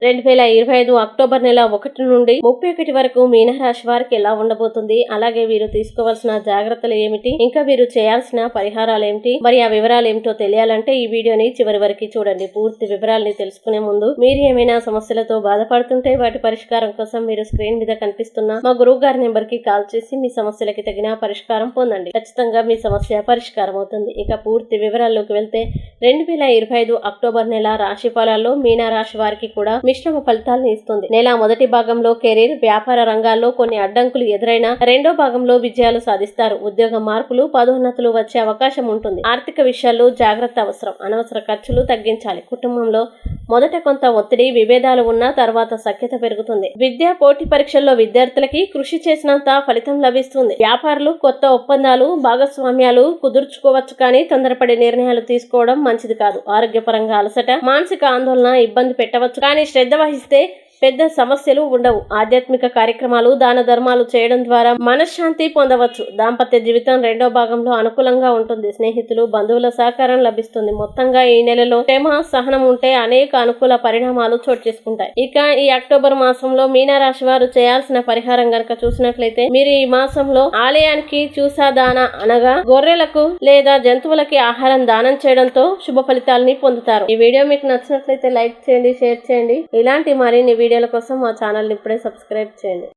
2025 October నెల 1 నుండి 31 వరకు మీనరాశి వారికి ఎలా ఉండబోతుంది, అలాగే వీరు తీసుకోవాల్సిన జాగ్రత్తలు ఏమిటి, ఇంకా వీరు చేయాల్సిన పరిహారాలు ఏమిటి, మరి ఆ వివరాలు ఏమిటో తెలియాలంటే ఈ వీడియోని చివరి వరకు చూడండి. పూర్తి వివరాలని తెలుసుకునే ముందు మీరు ఏమైనా సమస్యలతో బాధపడుతుంటే వాటి పరిష్కారం కోసం మీరు స్క్రీన్ మీద కనిపిస్తున్న మా గురువు గారి నెంబర్ కి కాల్ చేసి మీ సమస్యలకి తగిన పరిష్కారం పొందండి. ఖచ్చితంగా మీ సమస్య పరిష్కారం అవుతుంది. ఇక పూర్తి వివరాల్లోకి వెళ్తే 2025 అక్టోబర్ నెల రాశి ఫలాల్లో మీనరాశి వారికి కూడా మిశ్రమ ఫలితాలను ఇస్తుంది. నెల మొదటి భాగంలో కెరీర్, వ్యాపార రంగాల్లో కొన్ని అడ్డంకులు ఎదురైనా రెండో భాగంలో విజయాలు సాధిస్తారు. ఉద్యోగ మార్పులు, పదోన్నతులు వచ్చే అవకాశం ఉంటుంది. ఆర్థిక విషయాల్లో జాగ్రత్త అవసరం. అనవసర ఖర్చులు తగ్గించాలి. కుటుంబంలో మొదట కొంత ఒత్తిడి, విభేదాలు ఉన్నా తర్వాత సఖ్యత పెరుగుతుంది. విద్య, పోటీ పరీక్షల్లో విద్యార్థులకి కృషి చేసినంత ఫలితం లభిస్తుంది. వ్యాపారులు కొత్త ఒప్పందాలు, భాగస్వామ్యాలు కుదుర్చుకోవచ్చు, కానీ తొందరపడి నిర్ణయాలు తీసుకోవడం మంచిది కాదు. ఆరోగ్యపరంగా అలసట, మానసిక ఆందోళన ఇబ్బంది పెట్టవచ్చు, కానీ శ్రద్ధ వహిస్తే పెద్ద సమస్యలు ఉండవు. ఆధ్యాత్మిక కార్యక్రమాలు, దాన ధర్మాలు చేయడం ద్వారా మనశ్శాంతి పొందవచ్చు. దాంపత్య జీవితం రెండో భాగంలో అనుకూలంగా ఉంటుంది. స్నేహితులు, బంధువుల సహకారం లభిస్తుంది. మొత్తంగా ఈ నెలలో క్షమ, సహనం ఉంటే అనేక అనుకూల పరిణామాలు చోటు చేసుకుంటాయి. ఇక ఈ అక్టోబర్ మాసంలో మీనరాశి వారు చేయాల్సిన పరిహారం గనక చూసినట్లయితే, మీరు ఈ మాసంలో ఆలయానికి చూసాదాన అనగా గొర్రెలకు లేదా జంతువులకి ఆహారం దానం చేయడంతో శుభ ఫలితాలని పొందుతారు. ఈ వీడియో మీకు నచ్చినట్లయితే లైక్ చేయండి, షేర్ చేయండి. ఇలాంటి మరిన్ని వీడియోల కోసం మా ఛానల్ ఇప్పుడే సబ్స్క్రైబ్ చేయండి.